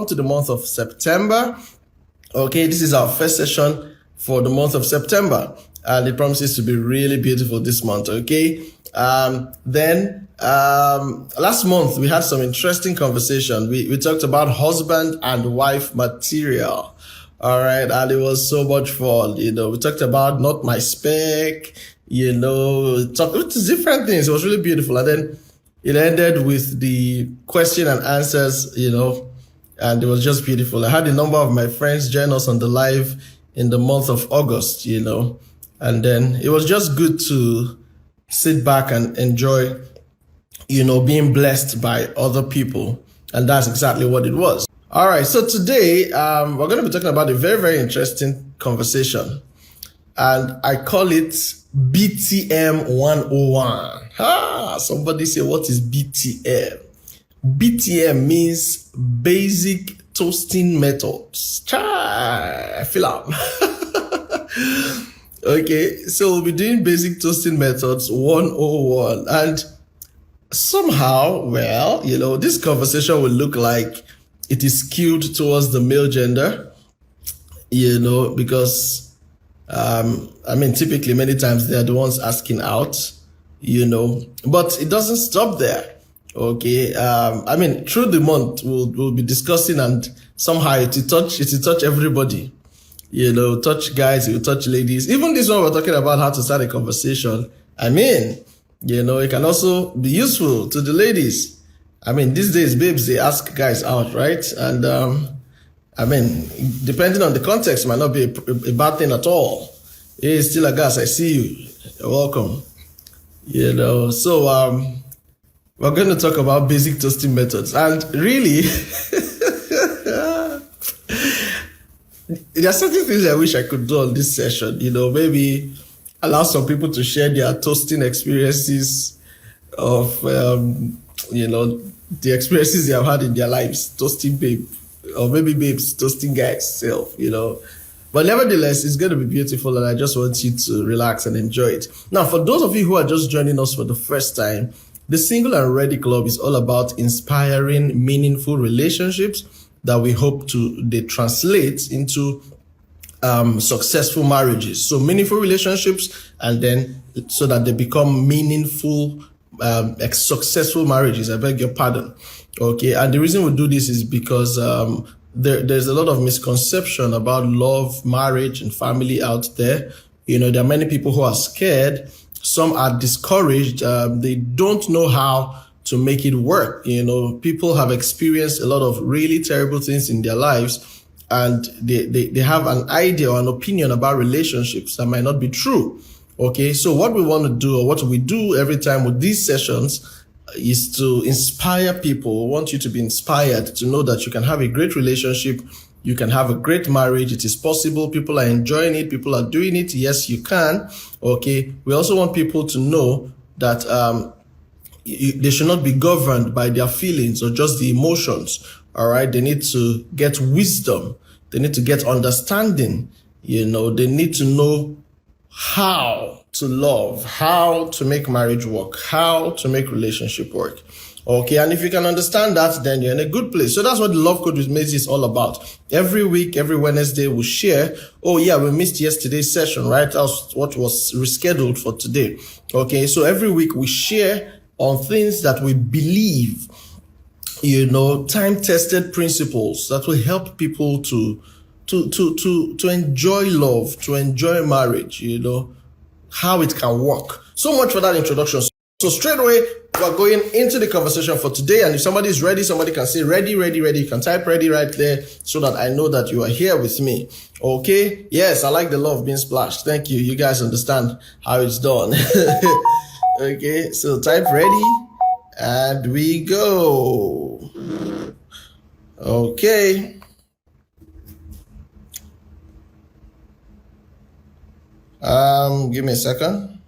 to the month of September. Okay, this is our first session for the month of September, and it promises to be really beautiful this month. Okay. Last month we had some interesting conversation. We talked about husband and wife material. All right, and it was so much fun. We talked about not my spec. Talked different things. It was really beautiful, and then it ended with the question and answers. And it was just beautiful. I had a number of my friends join us on the live in the month of August, and then it was just good to sit back and enjoy, being blessed by other people. And that's exactly what it was. All right. So today, we're going to be talking about a very, very interesting conversation, and I call it BTM 101. Somebody say, what is BTM? BTM means basic toasting methods. I feel up. Okay, so we'll be doing basic toasting methods 101. And somehow, this conversation will look like it is skewed towards the male gender, because, typically many times they're the ones asking out, but it doesn't stop there. Okay, through the month we'll be discussing, and somehow it will touch everybody. Touch guys, it will touch ladies. Even this one we're talking about how to start a conversation. It can also be useful to the ladies. These days, babes, they ask guys out, right? And depending on the context, it might not be a bad thing at all. Hey, still a gas, I see you. You're welcome. So we're going to talk about basic toasting methods. And really, there are certain things I wish I could do on this session. Maybe allow some people to share their toasting experiences of, the experiences they have had in their lives, toasting babe, or maybe babes toasting guys self, But nevertheless, it's going to be beautiful, and I just want you to relax and enjoy it. Now, for those of you who are just joining us for the first time, the Single and Ready Club is all about inspiring meaningful relationships that we hope they translate into successful marriages. So meaningful relationships, and then so that they become meaningful, successful marriages. I beg your pardon. Okay. And the reason we do this is because there's a lot of misconception about love, marriage, and family out there. There are many people who are scared. Some are discouraged. They don't know how to make it work. People have experienced a lot of really terrible things in their lives, and they have an idea or an opinion about relationships that might not be true. Okay, so what we want to do, or what we do every time with these sessions, is to inspire people. We want you to be inspired to know that you can have a great relationship. You can have a great marriage. It is possible. People are enjoying it. People are doing it. Yes, you can. Okay. We also want people to know that they should not be governed by their feelings or just the emotions. All right. They need to get wisdom. They need to get understanding. They need to know how to love, how to make marriage work, how to make relationship work. Okay, and if you can understand that, then you're in a good place. So that's what the Love Code with Maisie is all about. Every week, every Wednesday, we'll share. Oh yeah, we missed yesterday's session, right? That's what was rescheduled for today. Okay, so every week we share on things that we believe, time-tested principles that will help people to enjoy love, to enjoy marriage, how it can work. So much for that introduction. So straight away, we're going into the conversation for today. And if somebody is ready, somebody can say ready, ready, ready. You can type ready right there so that I know that you are here with me. Okay. Yes, I like the love being splashed. Thank you. You guys understand how it's done. Okay. So type ready and we go. Okay. Give me a second.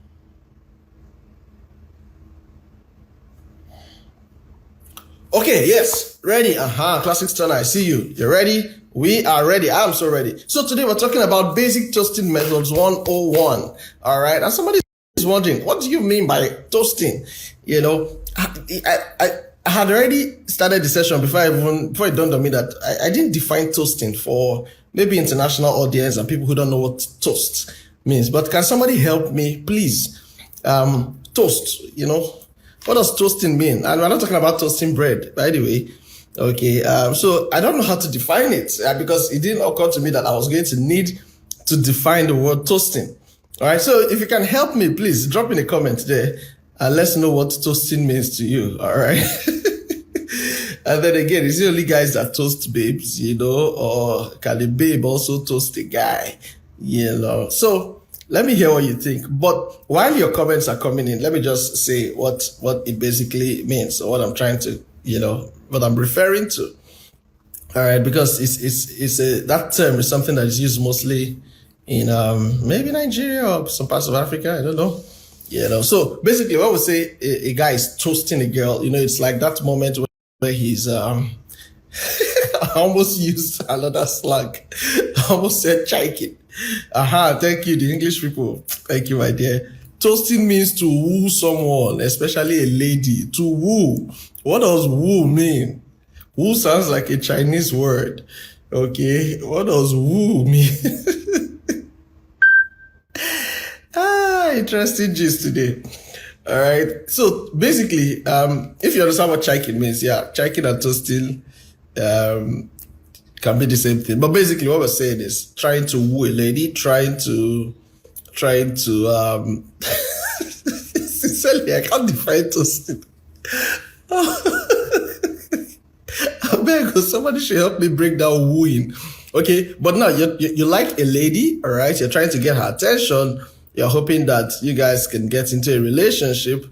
Okay, yes, ready. Classic Stunner, I see you. You're ready? We are ready. I'm so ready. So today we're talking about basic toasting methods 101. All right. And somebody is wondering, what do you mean by toasting? I I had already started the session before it dawned on me that I didn't define toasting for maybe international audience and people who don't know what toast means. But can somebody help me, please? Toast, what does toasting mean? And we're not talking about toasting bread, by the way. Okay, so I don't know how to define it because it didn't occur to me that I was going to need to define the word toasting. All right, so if you can help me, please drop in a comment there and let's know what toasting means to you. All right. And then again, it's the only guys that toast babes, or can a babe also toast a guy, So let me hear what you think. But while your comments are coming in, let me just say what it basically means, or what I'm trying to, what I'm referring to. All right, because that term is something that is used mostly in maybe Nigeria or some parts of Africa. I don't know. So basically, what we say a guy is toasting a girl. It's like that moment where he's I almost used another slang. I almost said chiking. Thank you, the English people. Thank you, my dear. Toasting means to woo someone, especially a lady. To woo. What does woo mean? Woo sounds like a Chinese word. Okay, what does woo mean? Interesting gist today. All right. So basically, if you understand what chiking means, chiking and toasting can be the same thing. But basically, what we're saying is trying to woo a lady, trying to sincerely, I can't define toasting. I beg, somebody should help me break down wooing. Okay, but now you like a lady, all right? You're trying to get her attention. You're hoping that you guys can get into a relationship,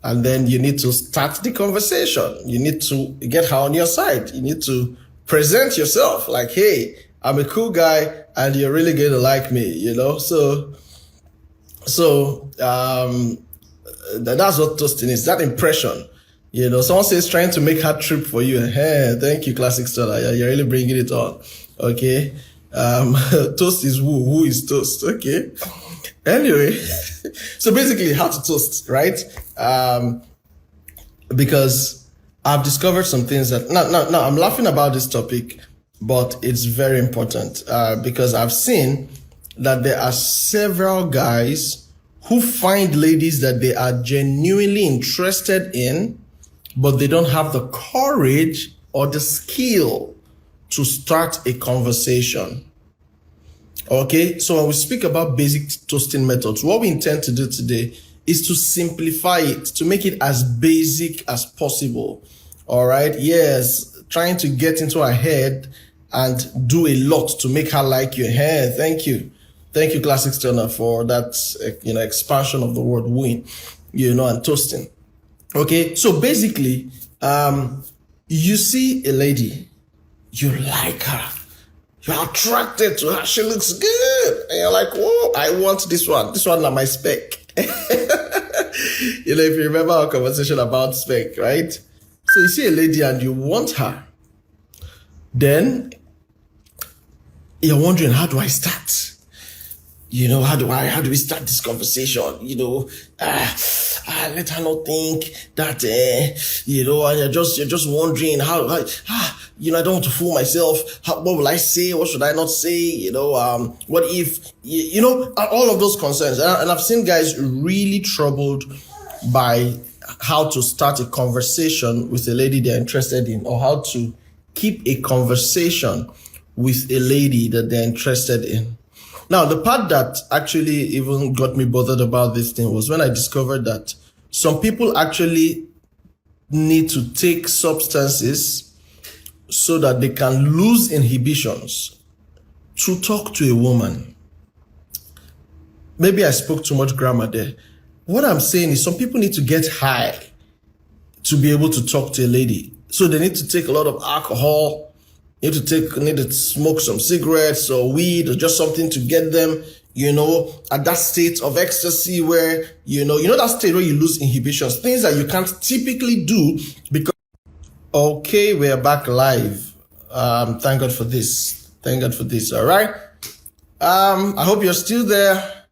and then you need to start the conversation. You need to get her on your side. You need to present yourself like, hey, I'm a cool guy and you're really going to like me, So that's what toasting is, that impression. Someone says trying to make her trip for you. Hey, thank you, Classic Star. You're really bringing it on. Okay. Toast is woo. Woo is toast. Okay. Anyway, so basically how to toast, right? Because I've discovered some things that, no, I'm laughing about this topic, but it's very important because I've seen that there are several guys who find ladies that they are genuinely interested in, but they don't have the courage or the skill to start a conversation. Okay, so when we speak about basic toasting methods, what we intend to do today is to simplify it, to make it as basic as possible. All right, yes, trying to get into her head and do a lot to make her like you. Hey, thank you, Classic Turner, for that expansion of the word wooing, and toasting. Okay, so basically, you see a lady, you like her. You're attracted to her. She looks good. And you're like, whoa, I want this one. This one on my spec. If you remember our conversation about spec, right? So you see a lady and you want her. Then you're wondering, how do I start? How do we start this conversation? Let her not think that, and you're just wondering how I don't want to fool myself. What will I say? What should I not say? What if, all of those concerns. And I've seen guys really troubled by how to start a conversation with a lady they're interested in, or how to keep a conversation with a lady that they're interested in. Now, the part that actually even got me bothered about this thing was when I discovered that some people actually need to take substances so that they can lose inhibitions to talk to a woman. Maybe I spoke too much grammar there. What I'm saying is some people need to get high to be able to talk to a lady. So they need to take a lot of alcohol, need to smoke some cigarettes or weed or just something to get them, at that state of ecstasy where, that state where you lose inhibitions, things that you can't typically do because. Okay, we're back live. Thank God for this. All right. I hope you're still there.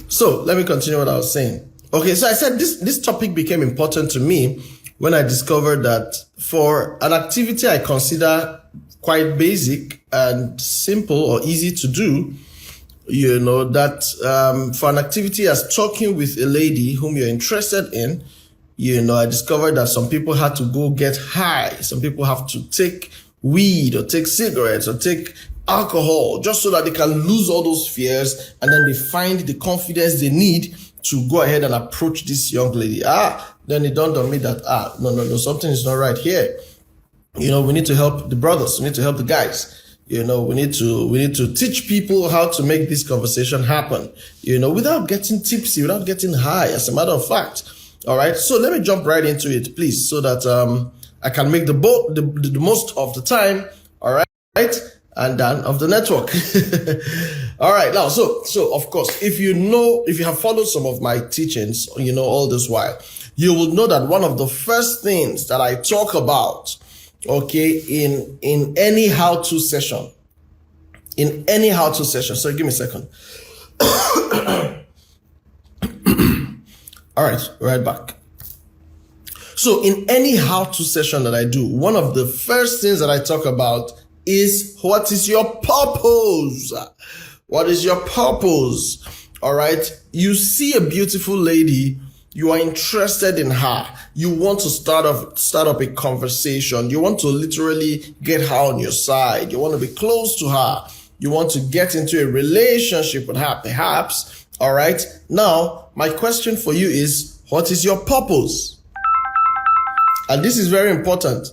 So let me continue what I was saying. Okay, so I said this topic became important to me when I discovered that for an activity I consider quite basic and simple or easy to do, that for an activity as talking with a lady whom you're interested in, I discovered that some people had to go get high. Some people have to take weed or take cigarettes or take alcohol just so that they can lose all those fears, and then they find the confidence they need to go ahead and approach this young lady. Then it dawned on me that, no, something is not right here. We need to help the brothers. We need to help the guys. We need to teach people how to make this conversation happen, without getting tipsy, without getting high, as a matter of fact. All right. So let me jump right into it, please, so that I can make the most of the time. All right. And then of the network. All right. Now, so of course, if you have followed some of my teachings, all this while, you will know that one of the first things that I talk about, okay, in any how-to session, so give me a second. All right, right back. So in any how-to session that I do, one of the first things that I talk about is, what is your purpose? What is your purpose? All right. You see a beautiful lady, you are interested in her. You want to start up a conversation. You want to literally get her on your side. You want to be close to her. You want to get into a relationship with her, perhaps. All right. Now, my question for you is, what is your purpose? And this is very important.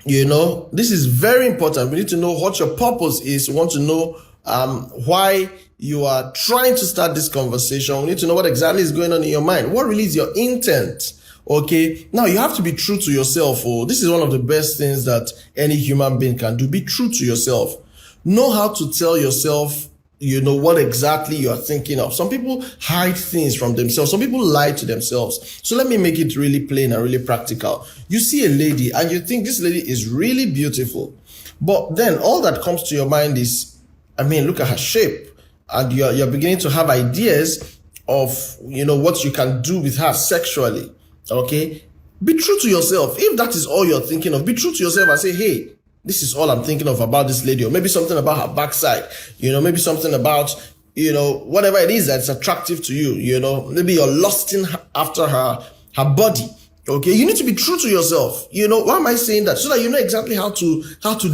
This is very important. We need to know what your purpose is. We want to know why you are trying to start this conversation. We need to know what exactly is going on in your mind. What really is your intent? Okay. Now you have to be true to yourself. This is one of the best things that any human being can do. Be true to yourself. Know how to tell yourself, what exactly you are thinking of. Some people hide things from themselves. Some people lie to themselves. So let me make it really plain and really practical. You see a lady and you think this lady is really beautiful, but then all that comes to your mind is, look at her shape, and you're beginning to have ideas of, what you can do with her sexually. Okay. Be true to yourself. If that is all you're thinking of, be true to yourself and say, hey, this is all I'm thinking of about this lady, or maybe something about her backside, maybe something about, whatever it is that's attractive to you, maybe you're lusting after her body. Okay. You need to be true to yourself. Why am I saying that? So that you know exactly how to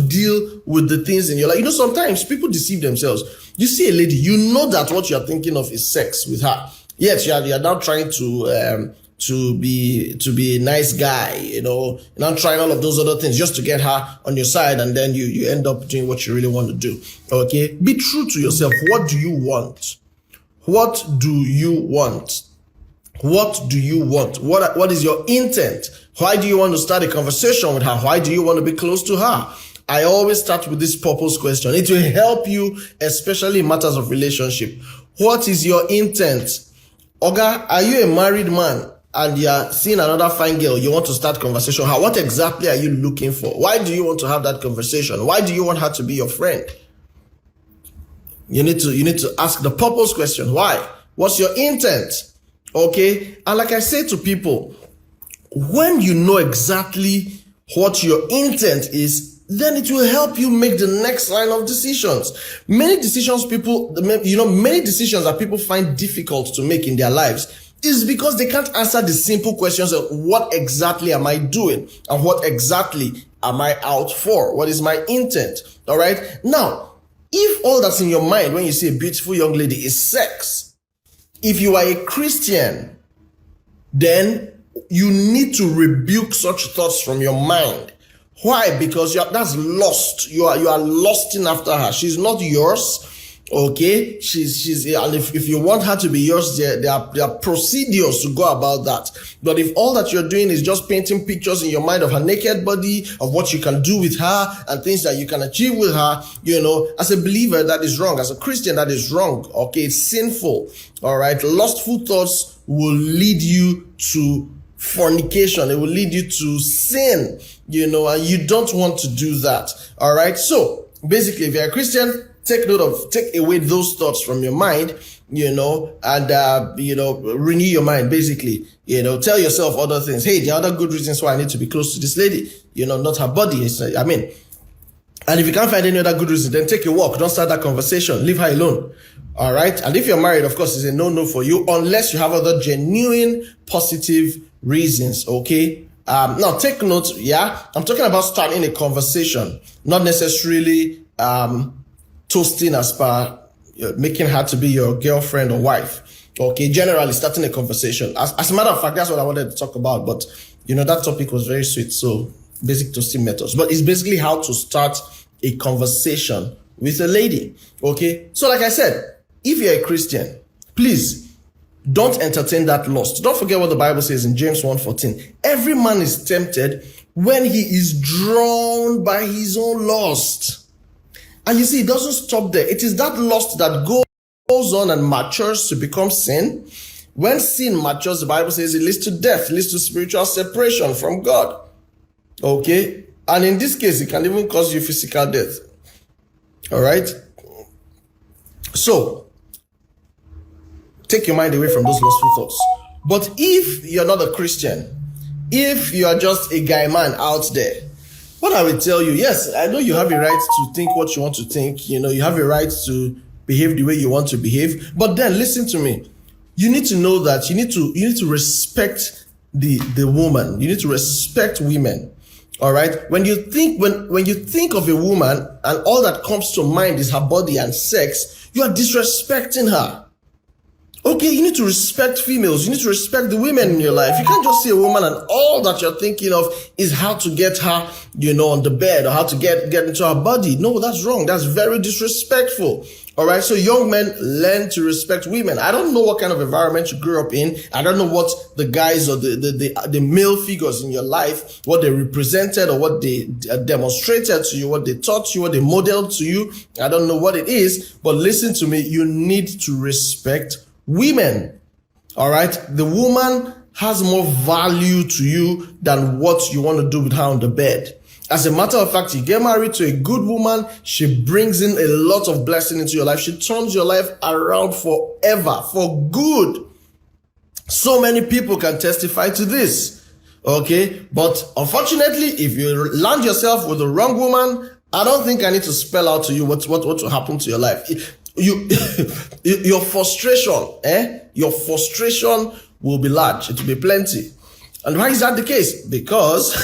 deal with the things in your life. sometimes people deceive themselves. You see a lady, that what you're thinking of is sex with her. Yes, you're now trying to be a nice guy, you're not trying all of those other things just to get her on your side, and then you end up doing what you really want to do. Okay. Be true to yourself. What do you want? What do you want? What do you want? What is your intent? Why do you want to start a conversation with her? Why do you want to be close to her? I always start with this purpose question. It will help you, especially in matters of relationship. What is your intent? Oga, are you a married man and you're seeing another fine girl, you want to start conversation? What exactly are you looking for? Why do you want to have that conversation? Why do you want her to be your friend? You need to ask the purpose question. Why? What's your intent? Okay. And like I say to people, when you know exactly what your intent is, then it will help you make the next line of decisions. Many decisions that people find difficult to make in their lives is because they can't answer the simple questions of what exactly am I doing and what exactly am I out for? What is my intent? All right. Now, if all that's in your mind when you see a beautiful young lady is sex, if you are a Christian, then you need to rebuke such thoughts from your mind. Why? Because that's lost. You are lusting after her. She's not yours. Okay, she's and if you want her to be yours, there are procedures to go about that. But if all that you're doing is just painting pictures in your mind of her naked body, of what you can do with her and things that you can achieve with her, as a believer, that is wrong. As a Christian, that is wrong. Okay, it's sinful. All right, lustful thoughts will lead you to fornication. It will lead you to sin. And you don't want to do that. All right. So basically, if you're a Christian, take away those thoughts from your mind, and renew your mind, basically. Tell yourself other things. Hey, there are other good reasons why I need to be close to this lady, not her body. And if you can't find any other good reason, then take a walk. Don't start that conversation. Leave her alone. All right. And if you're married, of course, it's a no for you, unless you have other genuine positive reasons. Okay. Now take note. Yeah. I'm talking about starting a conversation, not necessarily, toasting as per making her to be your girlfriend or wife. Okay. Generally starting a conversation. As a matter of fact, that's what I wanted to talk about. But that topic was very sweet. So basic toasting methods, but it's basically how to start a conversation with a lady. Okay. So like I said, if you're a Christian, please don't entertain that lust. Don't forget what the Bible says in James 1:14. Every man is tempted when he is drawn by his own lust. And you see, it doesn't stop there. It is that lust that goes on and matures to become sin. When sin matures, the Bible says it leads to death, it leads to spiritual separation from God. Okay. And in this case, it can even cause you physical death. All right. So take your mind away from those lustful thoughts. But if you're not a Christian, if you are just a guy man out there, what I will tell you, yes, I know you have a right to think what you want to think. You have a right to behave the way you want to behave. But then listen to me. You need to know that you need to respect the woman. You need to respect women. All right. When you think of a woman and all that comes to mind is her body and sex, you are disrespecting her. Okay, you need to respect females. You need to respect the women in your life. You can't just see a woman and all that you're thinking of is how to get her, on the bed or how to get into her body. No, that's wrong. That's very disrespectful. All right. So young men, learn to respect women. I don't know what kind of environment you grew up in. I don't know what the guys or the male figures in your life, what they represented or what they demonstrated to you, what they taught you, what they modeled to you. I don't know what it is, but listen to me. You need to respect women. All right. The woman has more value to you than what you want to do with her on the bed. As a matter of fact, you get married to a good woman, she brings in a lot of blessing into your life. She turns your life around forever, for good. So many people can testify to this. Okay. But unfortunately, if you land yourself with the wrong woman, I don't think I need to spell out to you what will happen to your life. Your frustration will be large. It will be plenty. And why is that the case? Because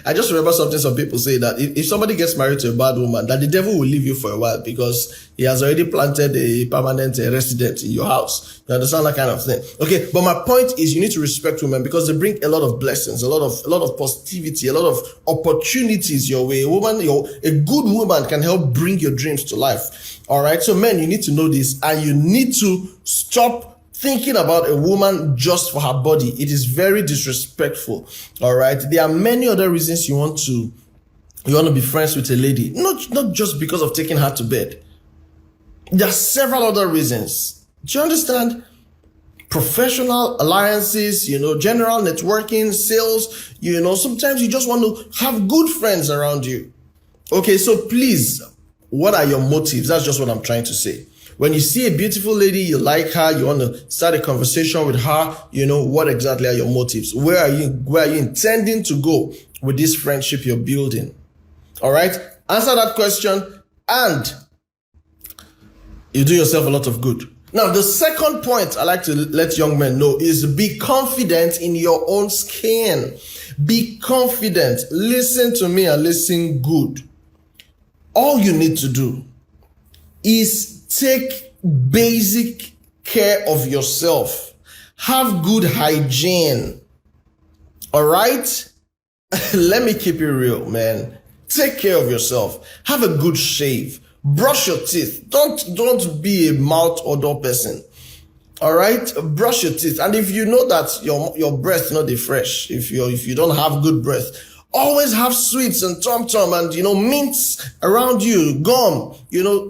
I just remember something some people say that if somebody gets married to a bad woman, that the devil will leave you for a while because he has already planted a permanent resident in your house. You understand that kind of thing? Okay, but my point is you need to respect women because they bring a lot of blessings, a lot of positivity, a lot of opportunities your way. A good woman can help bring your dreams to life. All right, so men, you need to know this and you need to stop thinking about a woman just for her body. It is very disrespectful. All right. There are many other reasons you want to be friends with a lady. Not just because of taking her to bed. There are several other reasons. Do you understand? Professional alliances, general networking, sales, sometimes you just want to have good friends around you. Okay. So please, what are your motives? That's just what I'm trying to say. When you see a beautiful lady, you like her, you want to start a conversation with her, what exactly are your motives? Where are you intending to go with this friendship you're building? All right. Answer that question and you do yourself a lot of good. Now, the second point I like to let young men know is be confident in your own skin. Be confident. Listen to me and listen good. All you need to do is take basic care of yourself. Have good hygiene. All right? Let me keep it real, man. Take care of yourself. Have a good shave. Brush your teeth. Don't be a mouth odor person. All right? Brush your teeth. And if you know that your breath not the fresh, if you don't have good breath, always have sweets and tom-tom and, mints around you, gum,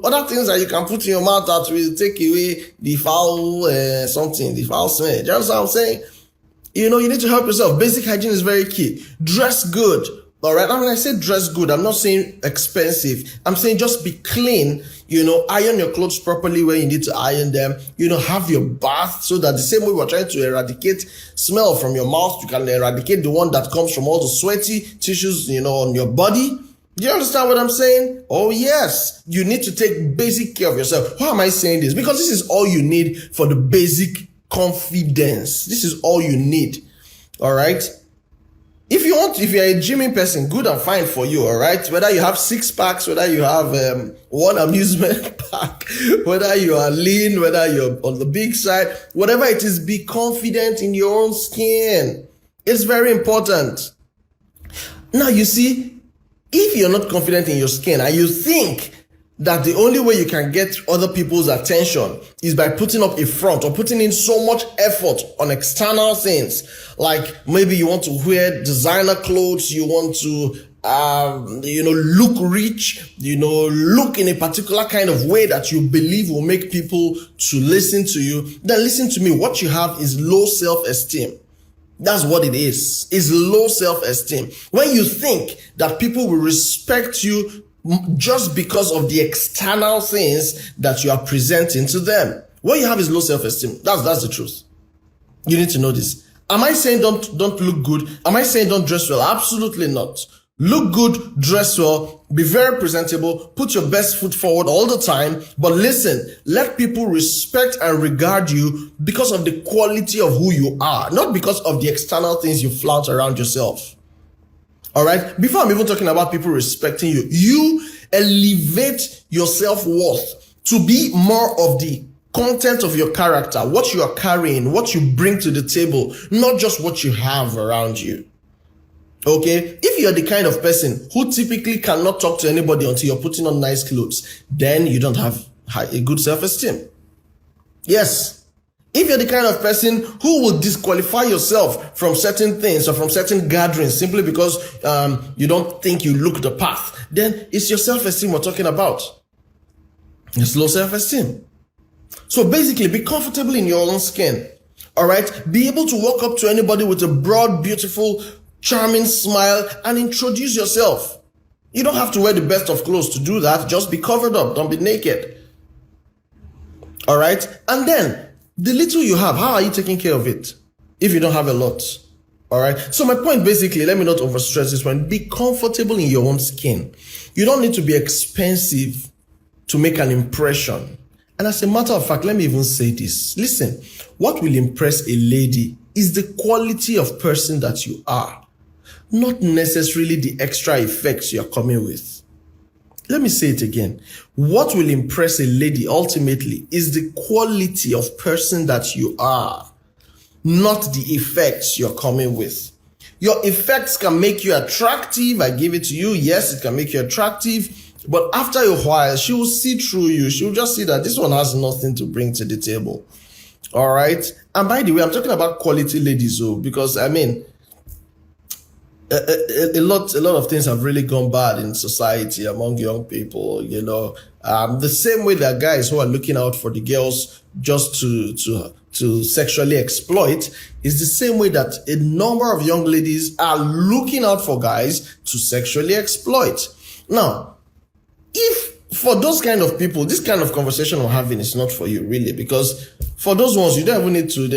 other things that you can put in your mouth that will take away the foul smell. Do you understand what I'm saying? You need to help yourself. Basic hygiene is very key. Dress good. All right. I mean, I say dress good. I'm not saying expensive. I'm saying just be clean. Iron your clothes properly where you need to iron them. Have your bath so that the same way we're trying to eradicate smell from your mouth, you can eradicate the one that comes from all the sweaty tissues, on your body. Do you understand what I'm saying? Oh, yes. You need to take basic care of yourself. Why am I saying this? Because this is all you need for the basic confidence. This is all you need. All right. If you're a gymming person, good and fine for you, all right? Whether you have 6 packs, whether you have one amusement park, whether you are lean, whether you're on the big side, whatever it is, be confident in your own skin. It's very important. Now, you see, if you're not confident in your skin and you think that the only way you can get other people's attention is by putting up a front or putting in so much effort on external things, like maybe you want to wear designer clothes, you want to look rich, look in a particular kind of way that you believe will make people to listen to you, then listen to me. What you have is low self-esteem. That's what it is. It's low self-esteem. When you think that people will respect you just because of the external things that you are presenting to them, what you have is low self-esteem. That's the truth. You need to know this. Am I saying don't look good? Am I saying don't dress well? Absolutely not. Look good, dress well, be very presentable, put your best foot forward all the time. But listen, let people respect and regard you because of the quality of who you are, not because of the external things you flout around yourself. All right. Before I'm even talking about people respecting you, you elevate your self-worth to be more of the content of your character, what you are carrying, what you bring to the table, not just what you have around you. Okay. If you're the kind of person who typically cannot talk to anybody until you're putting on nice clothes, then you don't have a good self-esteem. Yes. If you're the kind of person who will disqualify yourself from certain things or from certain gatherings simply because you don't think you look the path, then it's your self-esteem we're talking about. It's low self-esteem. So basically, be comfortable in your own skin. All right? Be able to walk up to anybody with a broad, beautiful, charming smile and introduce yourself. You don't have to wear the best of clothes to do that. Just be covered up. Don't be naked. All right? And then, the little you have, how are you taking care of it if you don't have a lot? All right. So my point basically, let me not overstress this one. Be comfortable in your own skin. You don't need to be expensive to make an impression. And as a matter of fact, let me even say this. Listen, what will impress a lady is the quality of person that you are, not necessarily the extra effects you're coming with. Let me say it again. What will impress a lady ultimately is the quality of person that you are, not the effects you're coming with. Your effects can make you attractive. I give it to you. Yes, it can make you attractive. But after a while, she will see through you. She will just see that this one has nothing to bring to the table. All right. And by the way, I'm talking about quality ladies, because I mean, a lot of things have really gone bad in society among young people, the same way that guys who are looking out for the girls just to sexually exploit is the same way that a number of young ladies are looking out for guys to sexually exploit. Now, if for those kind of people, this kind of conversation we're having is not for you really, because for those ones, you don't even need to,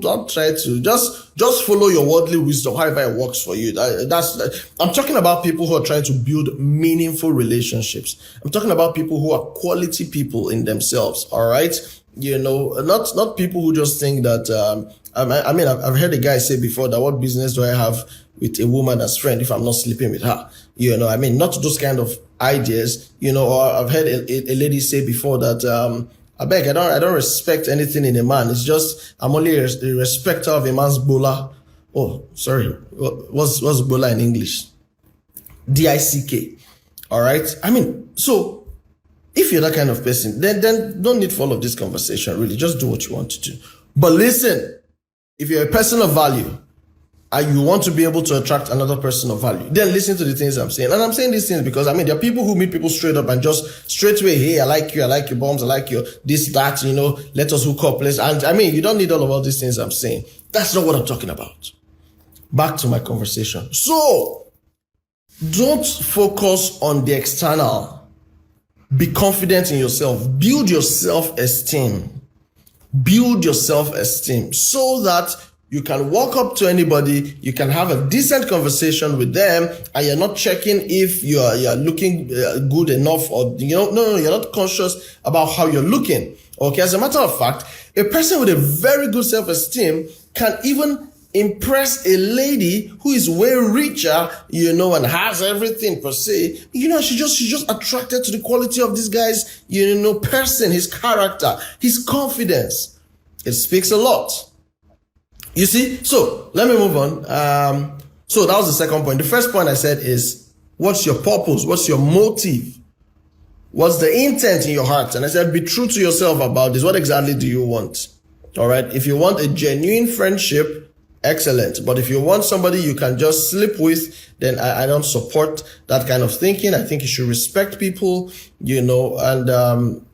don't try to, just follow your worldly wisdom, however it works for you. I'm talking about people who are trying to build meaningful relationships. I'm talking about people who are quality people in themselves, all right? Not people who just think that, I've heard a guy say before that what business do I have with a woman as friend if I'm not sleeping with her? Not those kind of ideas, or I've heard a lady say before that, I don't respect anything in a man. It's just, I'm only a respecter of a man's bola. Oh, sorry. What's bola in English? DICK. All right. So if you're that kind of person, then don't need for all of this conversation, really. Just do what you want to do. But listen, if you're a person of value, and you want to be able to attract another person of value, then listen to the things I'm saying. And I'm saying these things because, there are people who meet people straight up and just straight away, hey, I like your bombs, I like your this, that, let us hook up. You don't need all of these things I'm saying. That's not what I'm talking about. Back to my conversation. So, Don't focus on the external. Be confident in yourself. Build your self-esteem. Build your self-esteem so that you can walk up to anybody, you can have a decent conversation with them, and you're not checking if you're looking good enough, or no, you're not conscious about how you're looking. Okay, as a matter of fact, a person with a very good self-esteem can even impress a lady who is way richer, and has everything per se. She's just attracted to the quality of this guy's, person, his character, his confidence. It speaks a lot. You see? So let me move on. So that was the second point. The first point I said is, what's your purpose? What's your motive? What's the intent in your heart? And I said, be true to yourself about this. What exactly do you want? All right. If you want a genuine friendship, excellent. But if you want somebody you can just sleep with, then I don't support that kind of thinking. I think you should respect people, and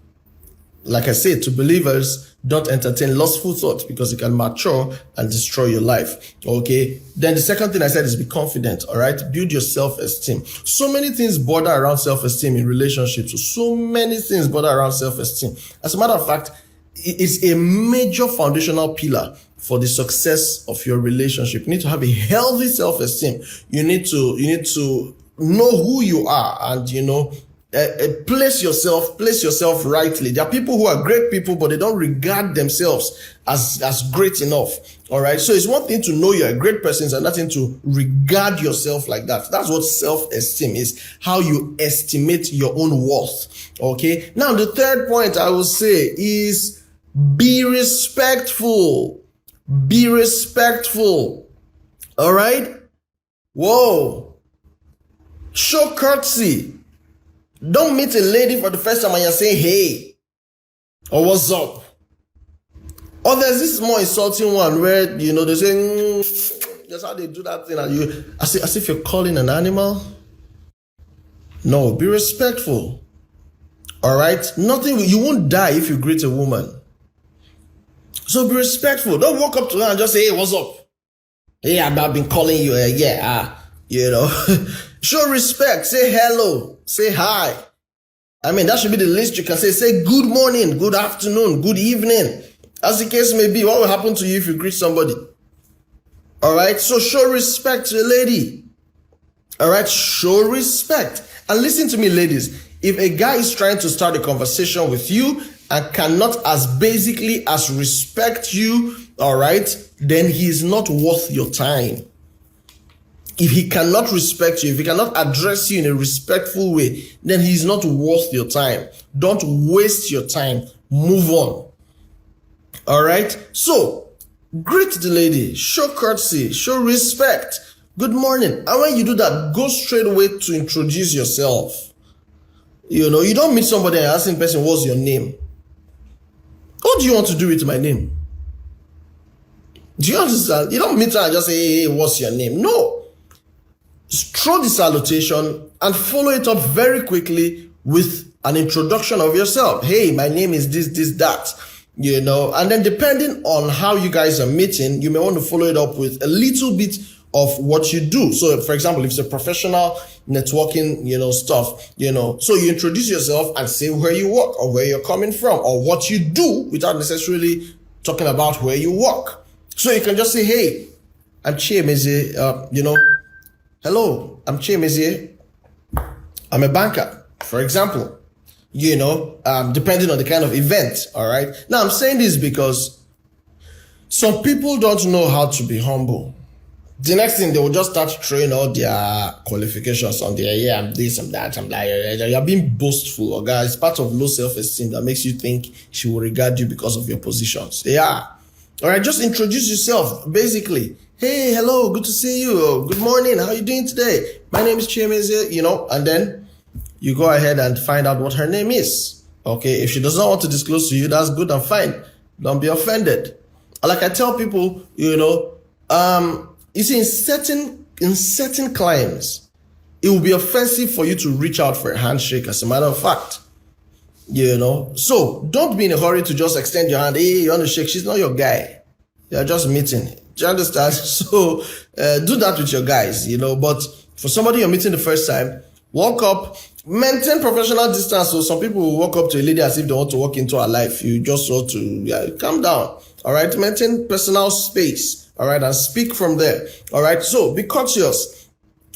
like I said, to believers, don't entertain lustful thoughts because it can mature and destroy your life. Okay. Then the second thing I said is be confident. All right. Build your self-esteem. So many things border around self-esteem in relationships. So many things border around self-esteem. As a matter of fact, it's a major foundational pillar for the success of your relationship. You need to have a healthy self-esteem. You need to know who you are, and place yourself rightly. There are people who are great people, but they don't regard themselves as great enough. All right. So it's one thing to know you're a great person, and another thing to regard yourself like that. That's what self-esteem is, how you estimate your own worth. Okay. Now, the third point I will say is be respectful. Be respectful. All right. Whoa. Show courtesy. Don't meet a lady for the first time and you're saying, hey, or what's up? Or there's this more insulting one where, they say, that's how they do that thing. And you, as if you're calling an animal. No, be respectful. All right. You won't die if you greet a woman. So be respectful. Don't walk up to her and just say, hey, what's up? Hey, I've been calling you. Show respect. Say hello. Say hi. I mean, that should be the least you can say. Say good morning, good afternoon, good evening. As the case may be, what will happen to you if you greet somebody? All right. So show respect to a lady. All right. Show respect. And listen to me, ladies. If a guy is trying to start a conversation with you and cannot as basically as respect you, all right, then he is not worth your time. If he cannot respect you, if he cannot address you in a respectful way, then he's not worth your time. Don't waste your time. Move on. All right. So greet the lady, show courtesy, show respect. Good morning. And when you do that, go straight away to introduce yourself. You don't meet somebody and ask the person, what's your name? What do you want to do with my name? Do you understand? You don't meet her and just say, hey, what's your name? No. Throw the salutation and follow it up very quickly with an introduction of yourself. Hey, my name is this, that, and then depending on how you guys are meeting, you may want to follow it up with a little bit of what you do. So, for example, if it's a professional networking, stuff, so you introduce yourself and say where you work or where you're coming from or what you do without necessarily talking about where you work. So you can just say, hey, I'm Chiemeze, hello, I'm Chiemeze. I'm a banker, for example, depending on the kind of event. All right. Now I'm saying this because some people don't know how to be humble. The next thing, they will just start throwing all their qualifications on there. Yeah, I'm this, I'm that, I'm that. You're being boastful, or guys. It's part of low self-esteem that makes you think she will regard you because of your positions. Yeah. All right. Just introduce yourself. Basically, hey, hello, good to see you. Good morning. How are you doing today? My name is Chiemeze, and then you go ahead and find out what her name is. Okay. If she does not want to disclose to you, that's good and fine. Don't be offended. Like I tell people, you see, in certain clients, it will be offensive for you to reach out for a handshake, as a matter of fact. So don't be in a hurry to just extend your hand. Hey, you want to shake? She's not your guy. You're just meeting. Do you understand? So do that with your guys, but For somebody you're meeting the first time, walk up, maintain professional distance. So some people will walk up to a lady as if they want to walk into her life. You just want to calm down. All right. Maintain personal space. All right. And speak from there. All right. So be courteous.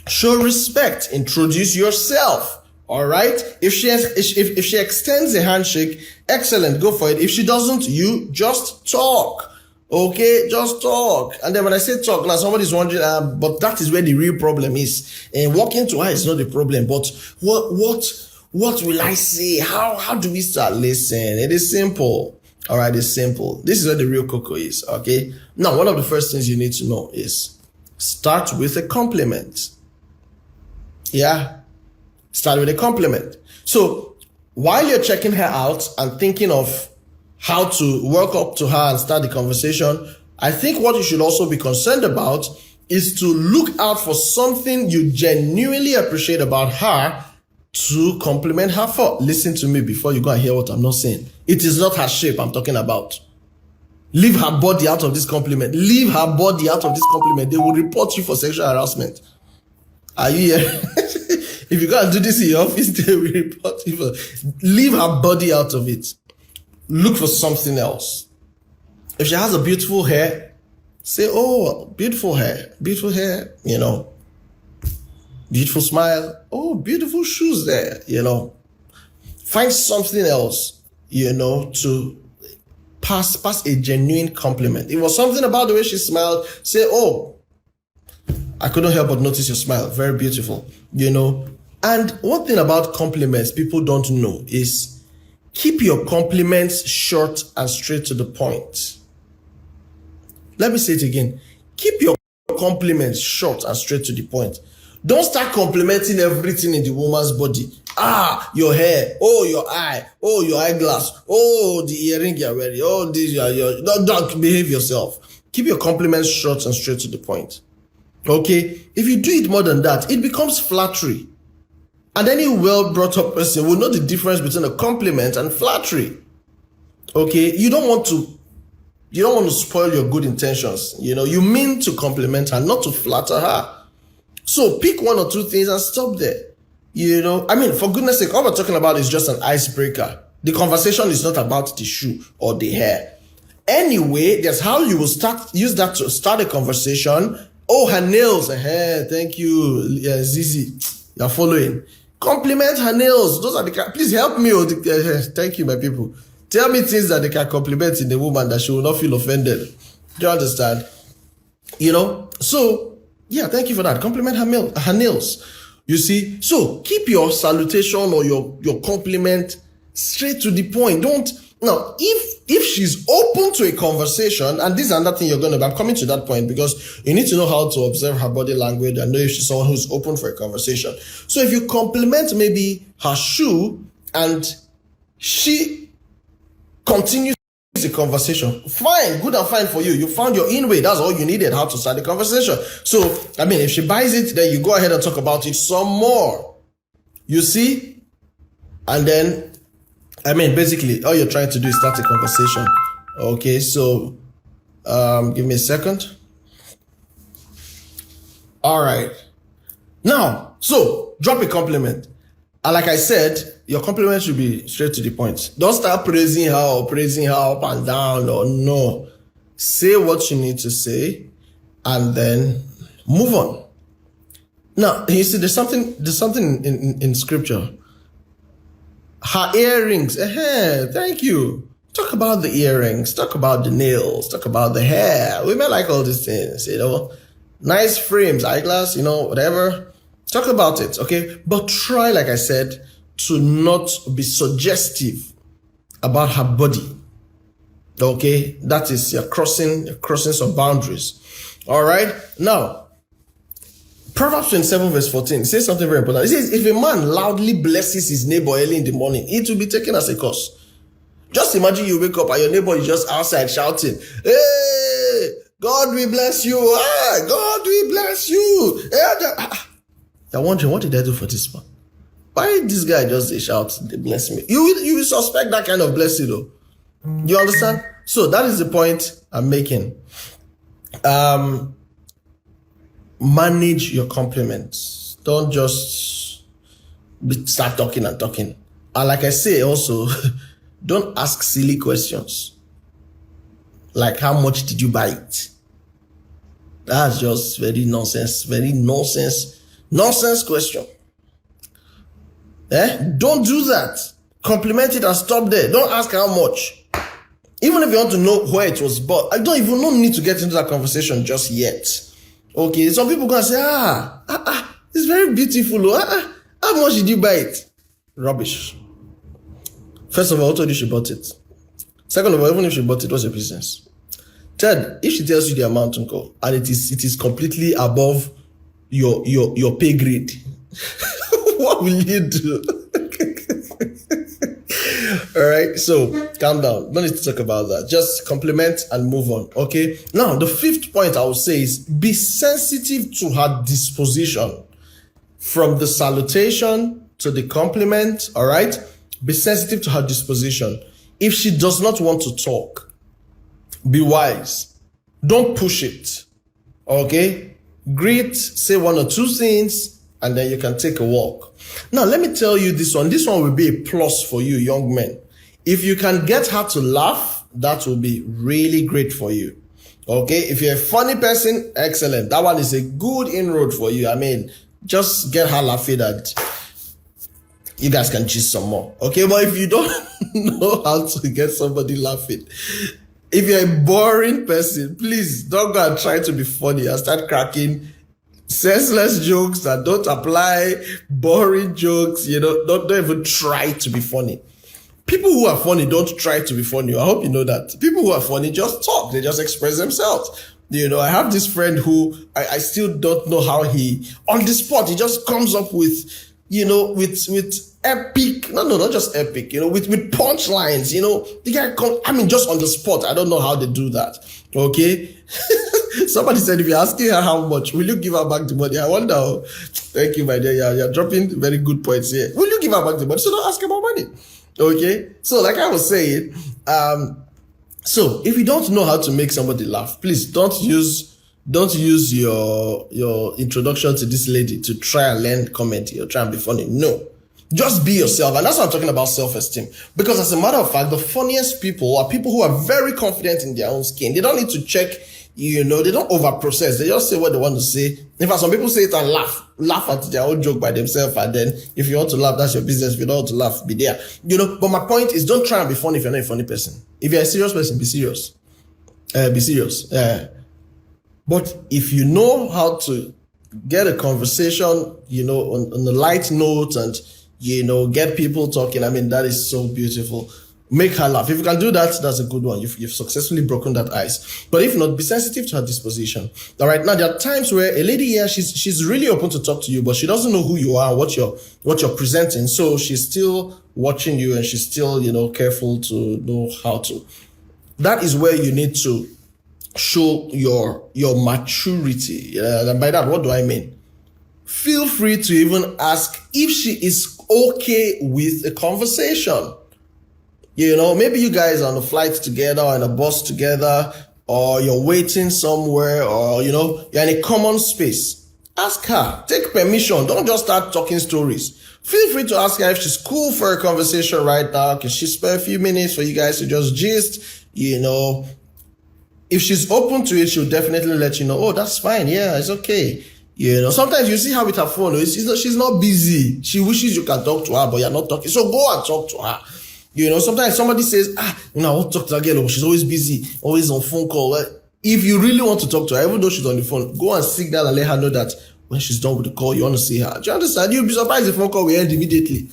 Show respect. Introduce yourself. All right. If she extends a handshake, excellent. Go for it. If she doesn't, you just talk. Okay, just talk. And then when I say talk, now somebody's wondering, but that is where the real problem is. And walking to her is not the problem, but what will I say? How do we start listening? It is simple. All right, it's simple. This is where the real cocoa is. Okay. Now, one of the first things you need to know is start with a compliment. Yeah. Start with a compliment. So while you're checking her out and thinking of how to work up to her and start the conversation, I think what you should also be concerned about is to look out for something you genuinely appreciate about her to compliment her for. Listen to me before you go and hear what I'm not saying. It is not her shape I'm talking about. Leave her body out of this compliment. Leave her body out of this compliment. They will report you for sexual harassment. Are you here? If you go and do this in your office, they will report you for... Leave her body out of it. Look for something else. If she has a beautiful hair, say, oh, beautiful hair, beautiful smile. Oh, beautiful shoes there, Find something else, to pass a genuine compliment. If it was something about the way she smiled, say, oh, I couldn't help but notice your smile. Very beautiful, And one thing about compliments people don't know is keep your compliments short and straight to the point. Let me say it again. Keep your compliments short and straight to the point. Don't start complimenting everything in the woman's body. Your hair. Oh, your eye. Oh, your eyeglass. Oh, the earring you're wearing. Oh, this, don't behave yourself. Keep your compliments short and straight to the point. Okay? If you do it more than that, it becomes flattery. And any well-brought-up person will know the difference between a compliment and flattery. Okay? You don't want to spoil your good intentions. You mean to compliment her, not to flatter her. So pick one or two things and stop there. For goodness sake, all we're talking about is just an icebreaker. The conversation is not about the shoe or the hair. Anyway, that's how you will use that to start a conversation. Oh, her nails. Thank you, Zizi. You're following. Compliment her nails. Those are please help me. Thank you, my people. Tell me things that they can compliment in the woman that she will not feel offended. Do you understand? So, yeah, thank you for that. Compliment her nails. You see? So, keep your salutation or your compliment straight to the point. Now, if she's open to a conversation, and this is another thing I'm coming to that point because you need to know how to observe her body language and know if she's someone who's open for a conversation. So if you compliment maybe her shoe and she continues the conversation, fine, good and fine for you. You found your in way. That's all you needed, how to start the conversation. So, if she buys it, then you go ahead and talk about it some more. You see? And then basically, all you're trying to do is start a conversation. Okay, so give me a second. All right. Now, so drop a compliment. And like I said, your compliment should be straight to the point. Don't start praising her up and down or no. Say what you need to say and then move on. Now, you see, there's something in scripture. Her earrings. Thank you. Talk about the earrings. Talk about the nails. Talk about the hair. Women like all these things, Nice frames, eyeglass, whatever. Talk about it, okay? But try, like I said, to not be suggestive about her body. Okay? That is, you're crossing some boundaries. All right? Now, Proverbs 27 verse 14 says something very important. It says, if a man loudly blesses his neighbor early in the morning, it will be taken as a curse. Just imagine you wake up and your neighbor is just outside shouting, hey, God will bless you. God will bless you. You're wondering, what did I do for this man? Why did this guy just shout, they bless me? You will suspect that kind of blessing though. You understand? So that is the point I'm making. Manage your compliments. Don't just start talking and talking. And like I say also, don't ask silly questions. Like, how much did you buy it? That's just very nonsense question. Don't do that. Compliment it and stop there. Don't ask how much. Even if you want to know where it was bought, I don't even need to get into that conversation just yet. Okay, some people gonna say, it's very beautiful. How much did you buy it? Rubbish. First of all, who told you she bought it? Second of all, even if she bought it, what's your business? Third, if she tells you the amount, uncle, and it is completely above your pay grade, what will you do? All right, so calm down. Don't need to talk about that. Just compliment and move on. Okay. Now, the fifth point I would say is be sensitive to her disposition, from the salutation to the compliment. All right. Be sensitive to her disposition. If she does not want to talk, be wise. Don't push it. Okay. Greet, say one or two things, and then you can take a walk. Now, let me tell you this one. This one will be a plus for you, young men. If you can get her to laugh, that will be really great for you. Okay? If you're a funny person, excellent. That one is a good inroad for you. I mean, just get her laughing and you guys can gist some more. Okay? But if you don't know how to get somebody laughing, if you're a boring person, please don't go and try to be funny and start cracking senseless jokes that don't apply, boring jokes, don't even try to be funny. People who are funny don't try to be funny. I hope you know that. People who are funny just talk. They just express themselves. I have this friend who I still don't know how he, on the spot, he just comes up with, with epic, not just epic, with punchlines, the guy just on the spot. I don't know how they do that. Okay. Somebody said, if you're asking her how much, will you give her back the money? I wonder. Thank you, my dear. You're dropping very good points here. Will you give her back the money? So don't ask about money. Okay. So like I was saying, so if you don't know how to make somebody laugh, please don't use your introduction to this lady to try and learn comedy or try and be funny. No. Just be yourself. And that's why I'm talking about self-esteem. Because as a matter of fact, the funniest people are people who are very confident in their own skin. They don't need to check, they don't over-process. They just say what they want to say. In fact, some people say it and laugh at their own joke by themselves. And then if you want to laugh, that's your business. If you don't want to laugh, be there. But my point is, don't try and be funny if you're not a funny person. If you're a serious person, be serious. Be serious. But if you know how to get a conversation, on a light note and, get people talking, that is so beautiful. Make her laugh. If you can do that, that's a good one. You've successfully broken that ice. But if not, be sensitive to her disposition. All right. Now, there are times where a lady here, she's really open to talk to you, but she doesn't know who you are, what you're presenting. So she's still watching you and she's still, careful to know how to. That is where you need to show your maturity. And by that, what do I mean? Feel free to even ask if she is okay with a conversation. Maybe you guys are on a flight together or in a bus together, or you're waiting somewhere, or, you're in a common space. Ask her. Take permission. Don't just start talking stories. Feel free to ask her if she's cool for a conversation right now. Can she spare a few minutes for you guys to just gist? If she's open to it, she'll definitely let you know, oh, that's fine. Yeah, it's okay. Sometimes you see her with her phone. She's not busy. She wishes you can talk to her, but you're not talking. So go and talk to her. Sometimes somebody says, I want to talk to that girl, but she's always busy, always on phone call. If you really want to talk to her, even though she's on the phone, go and sit down and let her know that when she's done with the call, you want to see her. Do you understand? You'll be surprised if the phone call will end immediately.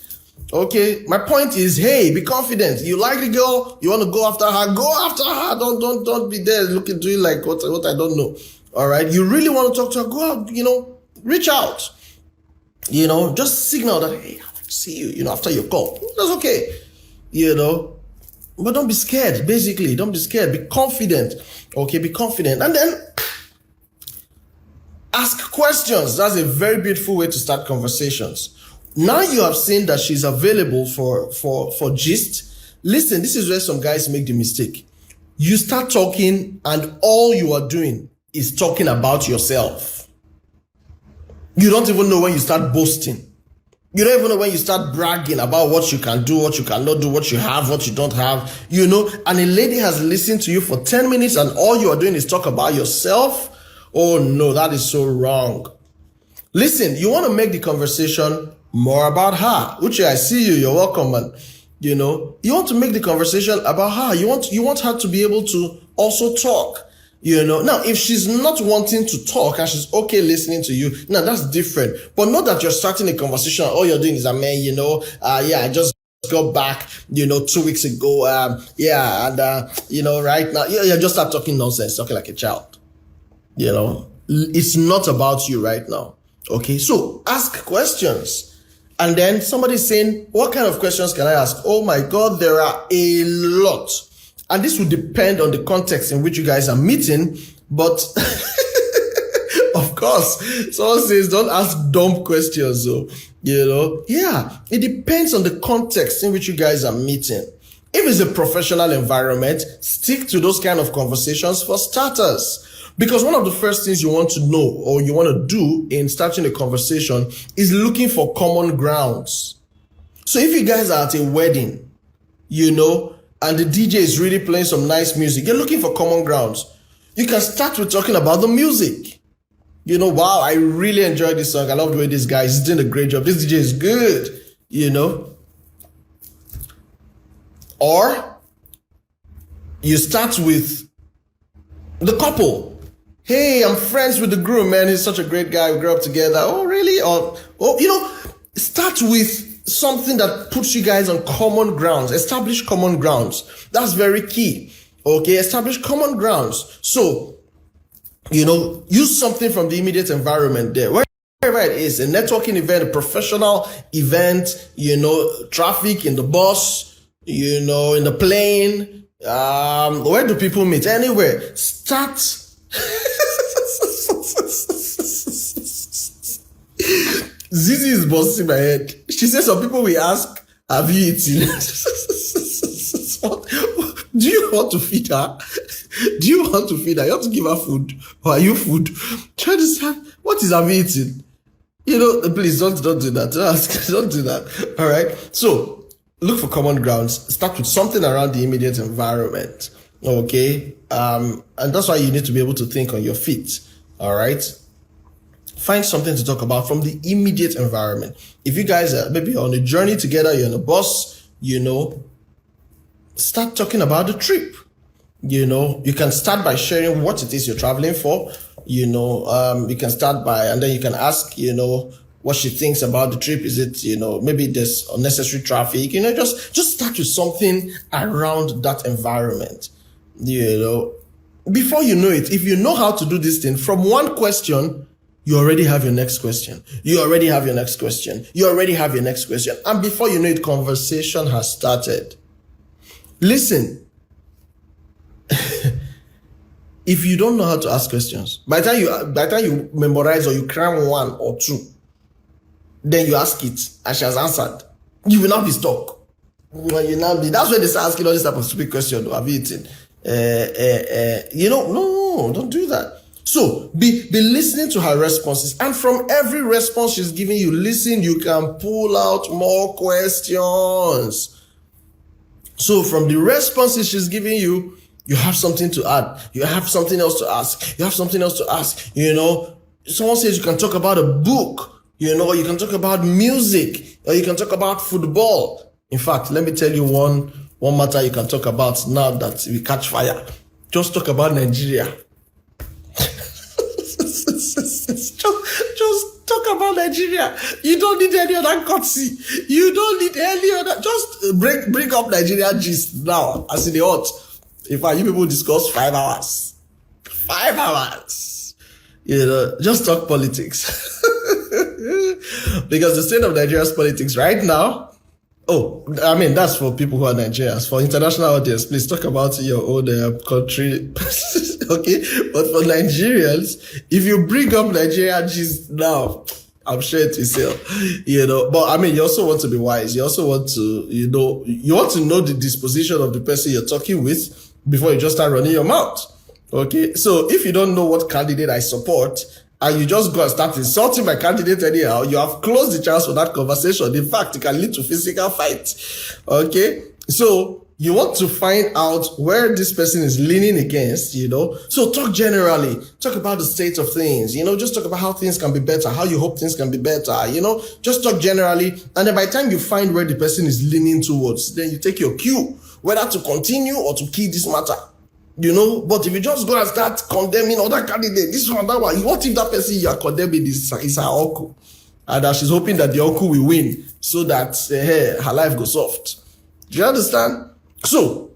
Okay? My point is, hey, be confident. You like the girl, you want to go after her, go after her. Don't be there looking to you like what I don't know. All right? You really want to talk to her, go out, reach out. Just signal that, hey, I'd like to see you, after your call. That's okay. But don't be scared, basically. Don't be scared. Be confident. Okay, be confident. And then ask questions. That's a very beautiful way to start conversations. Now you have seen that she's available for gist. Listen, this is where some guys make the mistake. You start talking and all you are doing is talking about yourself. You don't even know when you start boasting. You don't even know when you start bragging about what you can do, what you cannot do, what you have, what you don't have, and a lady has listened to you for 10 minutes and all you are doing is talk about yourself. Oh no, that is so wrong. Listen, you want to make the conversation more about her. Uche, I see you, you're welcome, man. You want to make the conversation about her. You want her to be able to also talk. Now, if she's not wanting to talk and she's okay listening to you, now that's different. But not that you're starting a conversation, all you're doing is, I just got back, 2 weeks ago, right now, you just start talking nonsense, talking like a child. It's not about you right now. Okay, so ask questions. And then somebody's saying, what kind of questions can I ask? Oh my God, there are a lot. And this will depend on the context in which you guys are meeting. But of course, someone says, don't ask dumb questions. So, it depends on the context in which you guys are meeting. If it's a professional environment, stick to those kind of conversations for starters. Because one of the first things you want to know or you want to do in starting a conversation is looking for common grounds. So if you guys are at a wedding, and the DJ is really playing some nice music, you're looking for common grounds. You can start with talking about the music. Wow, I really enjoyed this song. I love the way this guy is doing a great job. This DJ is good, Or you start with the couple. Hey, I'm friends with the groom, man. He's such a great guy. We grew up together. Oh, really? Start with something that puts you guys on common grounds. Establish common grounds. That's very key. Okay, establish common grounds. So, use something from the immediate environment there. Wherever it is, a networking event, a professional event, traffic in the bus, in the plane. Where do people meet? Anywhere. Start. Zizi is busting my head. She says some people will ask, have you eaten? Do you want to feed her? Do you want to feed her? You have to give her food. Or are you food? Try to say, what is have you eaten? Please don't do that. Don't do that. All right. So look for common grounds. Start with something around the immediate environment. Okay. And that's why you need to be able to think on your feet. All right. Find something to talk about from the immediate environment. If you guys are maybe on a journey together, you're on a bus, start talking about the trip. You can start by sharing what it is you're traveling for. You can start by, and then you can ask, what she thinks about the trip. Is it, maybe there's unnecessary traffic, just start with something around that environment. Before you know it, if you know how to do this thing, from one question, you already have your next question. You already have your next question. You already have your next question. And before you know it, conversation has started. Listen, if you don't know how to ask questions, by the time you memorize or you cram one or two, then you ask it and she has answered, you will not be stuck. That's when they start asking all this type of stupid question. Have you eaten? No, don't do that. So be listening to her responses, and from every response she's giving you, listen, you can pull out more questions. So from the responses she's giving you, you have something to add. You have something else to ask. You have something else to ask. Someone says you can talk about a book, or you can talk about music, or you can talk about football. In fact, let me tell you one matter you can talk about now that we catch fire. Just talk about Nigeria. Just talk about Nigeria. You don't need any other courtesy. You don't need any other. Just bring up Nigeria gist now. As in the hot. In fact, you people discuss 5 hours. 5 hours. Just talk politics. Because the state of Nigeria's politics right now. That's for people who are Nigerians. For international audience, please talk about your own country. Okay? But for Nigerians, if you bring up Nigeria just now, I'm sure it will sell. But you also want to be wise. You also want to, you want to know the disposition of the person you're talking with before you just start running your mouth. Okay? So if you don't know what candidate I support, and you just go and start insulting my candidate anyhow, you have closed the chance for that conversation. In fact, it can lead to physical fight. Okay? So you want to find out where this person is leaning against, So talk generally. Talk about the state of things, just talk about how things can be better, how you hope things can be better, just talk generally. And then by the time you find where the person is leaning towards, then you take your cue, whether to continue or to kill this matter. But if you just go and start condemning other candidate, this one, that one, what if that person you are condemning is her uncle? And that she's hoping that the uncle will win so that her life goes soft. Do you understand? So,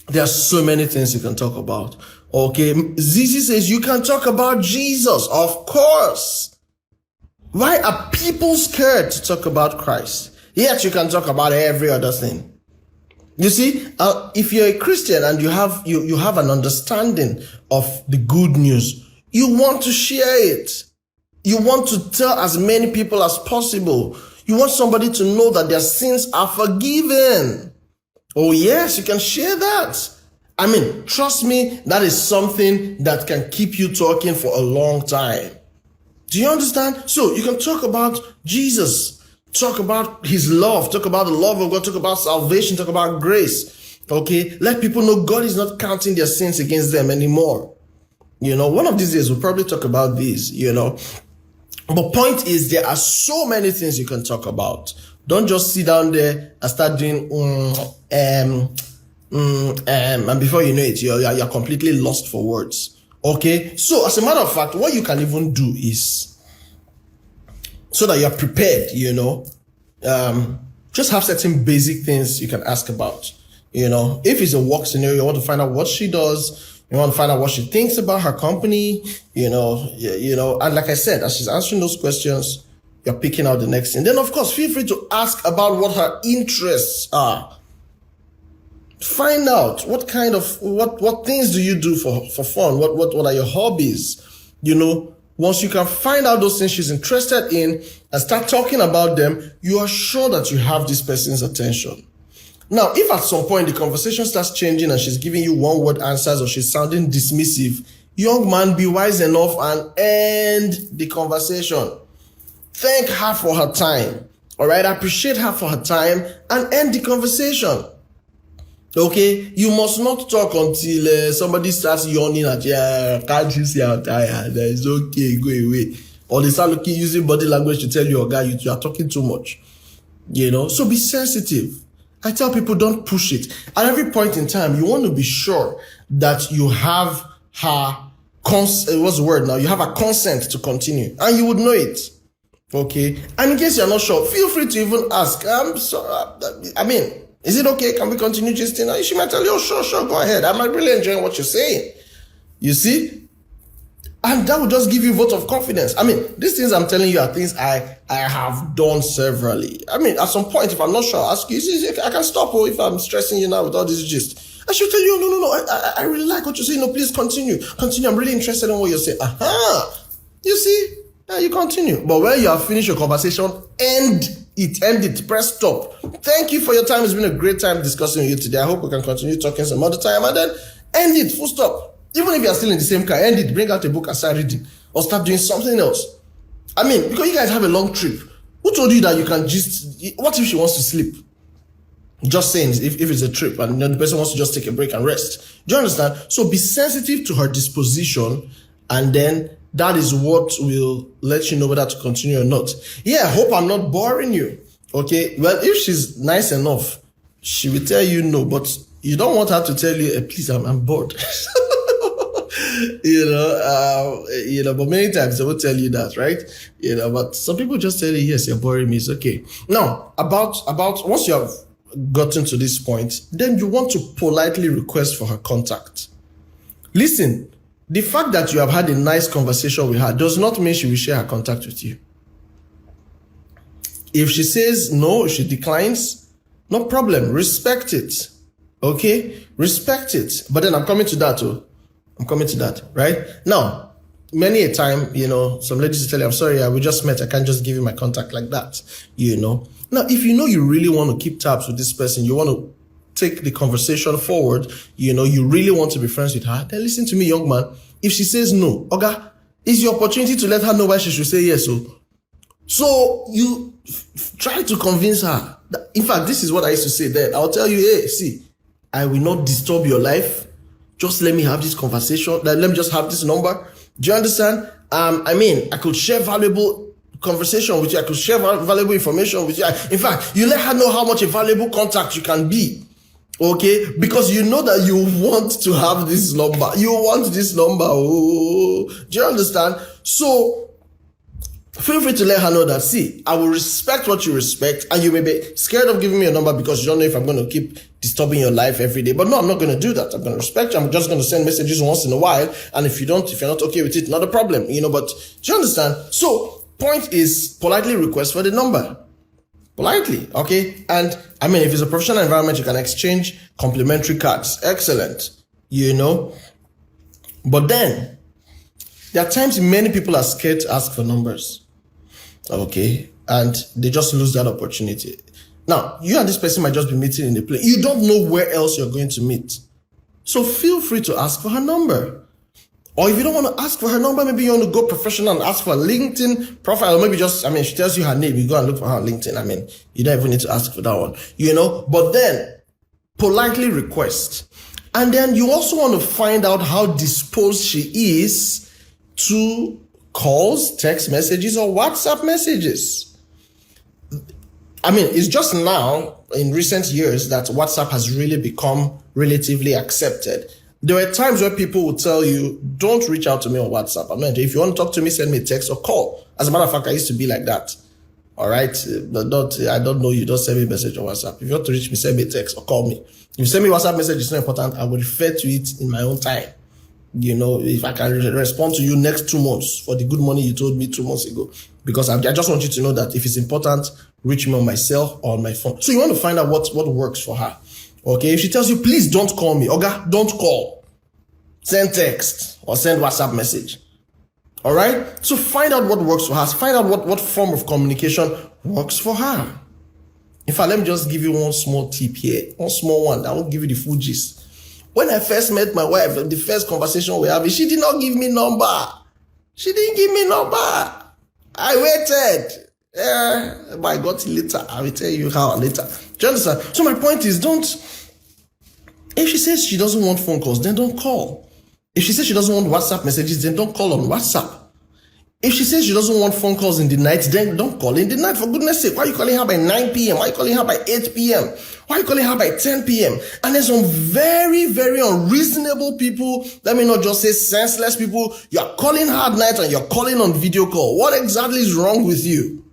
there are so many things you can talk about. Okay, Zizi says you can talk about Jesus, of course. Why are people scared to talk about Christ? Yet you can talk about every other thing. You see, if you're a Christian and you have an understanding of the good news, you want to share it. You want to tell as many people as possible. You want somebody to know that their sins are forgiven. Oh yes, you can share that. I mean, trust me, that is something that can keep you talking for a long time. Do you understand? So you can talk about Jesus. Talk about his love, talk about the love of God, talk about salvation, talk about grace. Okay, let people know God is not counting their sins against them anymore. One of these days we'll probably talk about these, But point is, there are so many things you can talk about. Don't just sit down there and start doing and before you know it, you're completely lost for words. Okay, so as a matter of fact, what you can even do is, so that you're prepared, just have certain basic things you can ask about. If it's a work scenario, you want to find out what she does, you want to find out what she thinks about her company, and like I said, as she's answering those questions, you're picking out the next thing. Then, of course, feel free to ask about what her interests are. Find out what kind of, what things do you do for fun? What are your hobbies? Once you can find out those things she's interested in and start talking about them, you are sure that you have this person's attention. Now, if at some point the conversation starts changing and she's giving you one-word answers or she's sounding dismissive, young man, be wise enough and end the conversation. Thank her for her time. All right, appreciate her for her time and end the conversation. Okay, you must not talk until somebody starts yawning at you. Can't you see how tired? It's okay, go away. Or they start using body language to tell you, oh, guy, you are talking too much. So be sensitive. I tell people, don't push it. At every point in time, you want to be sure that you have her what's the word now? You have a consent to continue, and you would know it. Okay, and in case you're not sure, feel free to even ask. I'm sorry. Is it okay? Can we continue gisting? She might tell you, oh, sure, go ahead. I'm really enjoying what you're saying. You see? And that will just give you a vote of confidence. These things I'm telling you are things I have done severally. At some point, if I'm not sure, I'll ask you, I can stop if I'm stressing you now with all this gist. I should tell you, no, I really like what you're saying. No, please continue. I'm really interested in what you're saying. You see? You continue. But when you have finished your conversation, end it, press stop. Thank you for your time. It's been a great time discussing with you today. I hope we can continue talking some other time, and then end it, full stop. Even if you're still in the same car, end it, bring out a book and start reading, or start doing something else. Because you guys have a long trip. Who told you that you can what if she wants to sleep? Just saying, if it's a trip and the person wants to just take a break and rest. Do you understand? So be sensitive to her disposition, and then that is what will let you know whether to continue or not. I hope I'm not boring you. Okay, well, if she's nice enough, she will tell you no, but you don't want her to tell you, please, I'm bored. But many times they will tell you that, right? But some people just tell you, yes, you're boring me, it's okay. Now, about once you have gotten to this point, then you want to politely request for her contact. Listen, the fact that you have had a nice conversation with her does not mean she will share her contact with you. If she says no, if she declines, no problem, respect it. Okay? Respect it. But then I'm coming to that, right? Now, many a time, some ladies will tell you, I'm sorry, we just met, I can't just give you my contact like that, Now, if you really want to keep tabs with this person, you want to take the conversation forward, you really want to be friends with her, then listen to me, young man. If she says no, Oga, It's your opportunity to let her know why she should say yes. So you try to convince her. In fact, this is what I used to say then. I'll tell you, hey, see, I will not disturb your life. Just let me have this conversation. Let me just have this number. Do you understand? I could share valuable conversation with you. I could share valuable information with you. In fact, you let her know how much a valuable contact you can be. Okay? Because you know that you want to have this number. You want this number. Oh, do you understand? So, feel free to let her know that, see, I will respect what you respect, and you may be scared of giving me a number because you don't know if I'm going to keep disturbing your life every day. But no, I'm not going to do that. I'm going to respect you. I'm just going to send messages once in a while. And if you're not okay with it, not a problem, but do you understand? So, point is, politely request for the number. Politely, okay? And, if it's a professional environment, you can exchange complimentary cards. Excellent, But then, there are times many people are scared to ask for numbers. Okay, and they just lose that opportunity. Now, you and this person might just be meeting in a place. You don't know where else you're going to meet. So feel free to ask for her number. Or if you don't want to ask for her number, maybe you want to go professional and ask for a LinkedIn profile. Or maybe just, she tells you her name, you go and look for her on LinkedIn. You don't even need to ask for that one, But then, politely request. And then you also want to find out how disposed she is to calls, text messages, or WhatsApp messages. It's just now, in recent years, that WhatsApp has really become relatively accepted. There were times where people would tell you, don't reach out to me on WhatsApp. If you want to talk to me, send me a text or call. As a matter of fact, I used to be like that. All right? I don't know you, don't send me a message on WhatsApp. If you want to reach me, send me a text or call me. If you send me a WhatsApp message, it's not important. I will refer to it in my own time. If I can respond to you next 2 months for the good money you told me 2 months ago. Because I just want you to know that if it's important, reach me on my cell or on my phone. So you want to find out what works for her. Okay? If she tells you, please don't call me. Oga, don't call. Send text or send WhatsApp message. All right? So find out what works for her. Find out what form of communication works for her. In fact, let me just give you one small tip here. One small one. I won't give you the full gist. When I first met my wife, the first conversation we had, she did not give me number. She didn't give me number. I waited. But I got it later. I will tell you how later. Do you understand? So my point is, if she says she doesn't want phone calls, then don't call. If she says she doesn't want WhatsApp messages, then don't call on WhatsApp. If she says she doesn't want phone calls in the night, then don't call in the night. For goodness sake, why are you calling her by 9 p.m.? Why are you calling her by 8 p.m.? Why are you calling her by 10 p.m.? And there's some very, very unreasonable people, let me not just say senseless people. You're calling her at night and you're calling on video call. What exactly is wrong with you?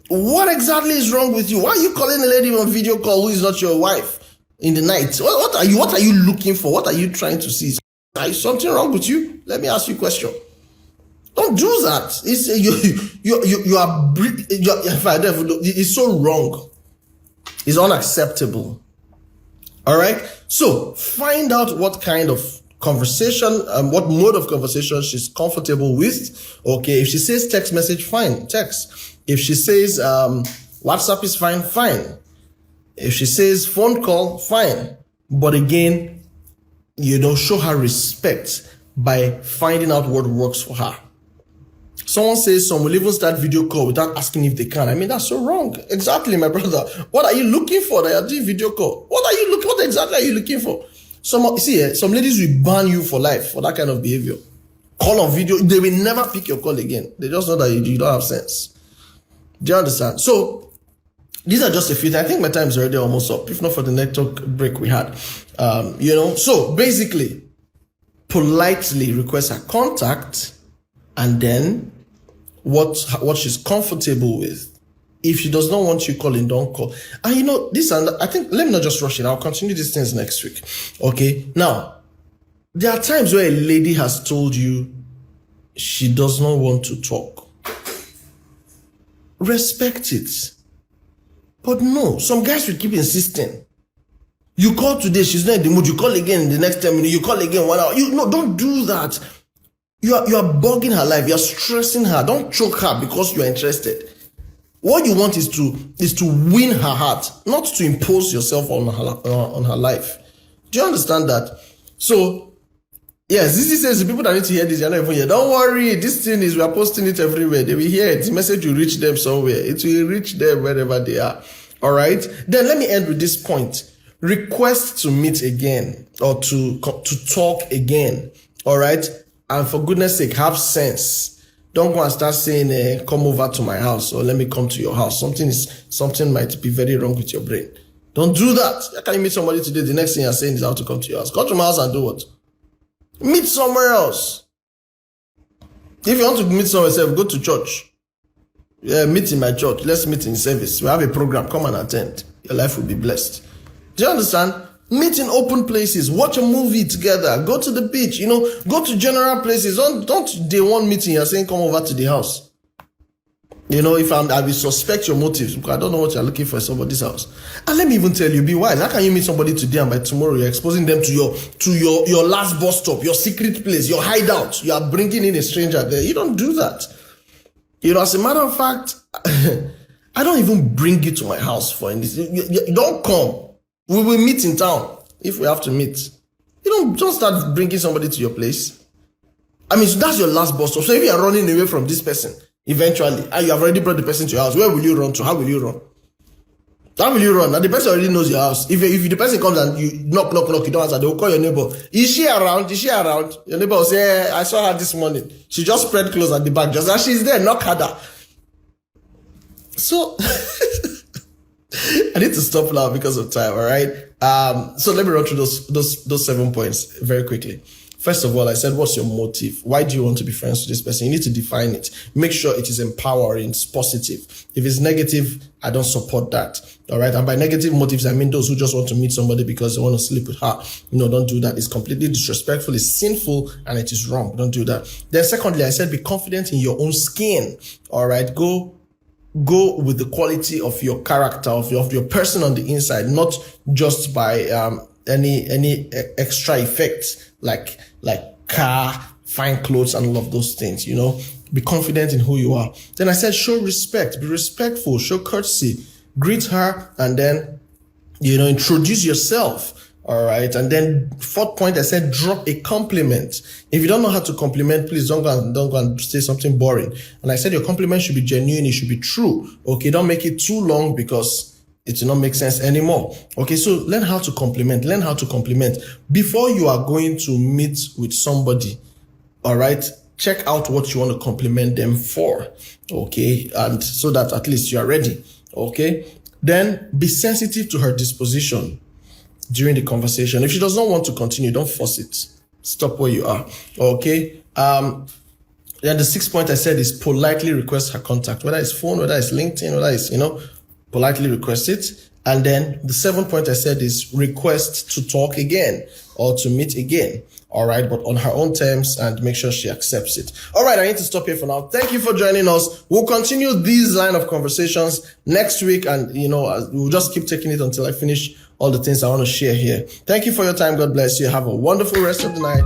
What exactly is wrong with you? Why are you calling a lady on video call who is not your wife in the night? What are you looking for? What are you trying to see? Is something wrong with you? Let me ask you a question. Don't do that. It's so wrong. It's unacceptable. All right. So find out what kind of conversation, what mode of conversation she's comfortable with. Okay. If she says text message, fine, text. If she says WhatsApp is fine, fine. If she says phone call, fine. But again, show her respect by finding out what works for her. Someone says some will even start video call without asking if they can. That's so wrong. Exactly, my brother. What are you looking for that you're doing video call? What exactly are you looking for? Some ladies will ban you for life for that kind of behavior. Call on video, they will never pick your call again. They just know that you don't have sense. Do you understand? So, these are just a few things. I think my time is already almost up, if not for the network break we had. So basically, politely request her contact and then what she's comfortable with. If she does not want you calling, don't call. And I think, let me not just rush it. I'll continue these things next week. Okay. Now, there are times where a lady has told you she does not want to talk. Respect it. But no, some guys will keep insisting. You call today, she's not in the mood. You call again in the next 10 minutes. You call again 1 hour. Don't do that. You are bugging her life. You are stressing her. Don't choke her because you are interested. What you want is to win her heart, not to impose yourself on her life. Do you understand that? So, Yes, this says the people that need to hear this, you're not even here. Don't worry, this thing is, we are posting it everywhere. They will hear it. The message will reach them somewhere. It will reach them wherever they are. All right. Then let me end with this point. Request to meet again or to talk again. All right. And for goodness sake, have sense. Don't go and start saying, come over to my house or let me come to your house. Something might be very wrong with your brain. Don't do that. How can you meet somebody today? The next thing you're saying is how to come to your house. Come to my house and do what? Meet somewhere else. If you want to meet somewhere else, go to church. Yeah, meet in my church. Let's meet in service. We have a program. Come and attend. Your life will be blessed. Do you understand? Meet in open places. Watch a movie together. Go to the beach. Go to general places. Don't day one meeting you're saying come over to the house. If I will suspect your motives because I don't know what you're looking for in somebody's house. And let me even tell you, be wise. How can you meet somebody today and by tomorrow you're exposing them to your last bus stop, your secret place, your hideout? You are bringing in a stranger there. You don't do that. As a matter of fact, I don't even bring you to my house for anything. You don't come. We will meet in town if we have to meet. You don't just start bringing somebody to your place. I mean, so that's your last bus stop. So if you are running away from this person, eventually, and you have already brought the person to your house, where will you run to? How will you run? How will you run? Now the person already knows your house. If the person comes and you knock, you don't answer, they will call your neighbor. Is she around? Your neighbor will say, I saw her this morning. She just spread clothes at the back. Just as she's there, knock her down. So I need to stop now because of time, all right? So let me run through those 7 points very quickly. First of all, I said, what's your motive? Why do you want to be friends with this person? You need to define it. Make sure it is empowering, it's positive. If it's negative, I don't support that. All right. And by negative motives, I mean those who just want to meet somebody because they want to sleep with her. Don't do that. It's completely disrespectful. It's sinful and it is wrong. Don't do that. Then secondly, I said, be confident in your own skin. All right. Go with the quality of your character, of your person on the inside, not just by any extra effects like car, fine clothes, and all of those things. Be confident in who you are. Then I said, show respect, be respectful, show courtesy, greet her, and then introduce yourself. All right. And then fourth point, I said, drop a compliment. If you don't know how to compliment, please don't go and say something boring. And I said, your compliment should be genuine. It should be true. Okay. Don't make it too long because it will not make sense anymore. Okay. So learn how to compliment. Learn how to compliment before you are going to meet with somebody. All right. Check out what you want to compliment them for. Okay. And so that at least you are ready. Okay. Then be sensitive to her disposition during the conversation. If she does not want to continue, don't force it. Stop where you are. Okay. Then the sixth point I said is politely request her contact, whether it's phone, whether it's LinkedIn, whether it's, politely request it. And then the seventh point I said is request to talk again or to meet again. All right. But on her own terms and make sure she accepts it. All right. I need to stop here for now. Thank you for joining us. We'll continue these line of conversations next week. And, we'll just keep taking it until I finish all the things I want to share here. Thank you for your time. God bless you. Have a wonderful rest of the night.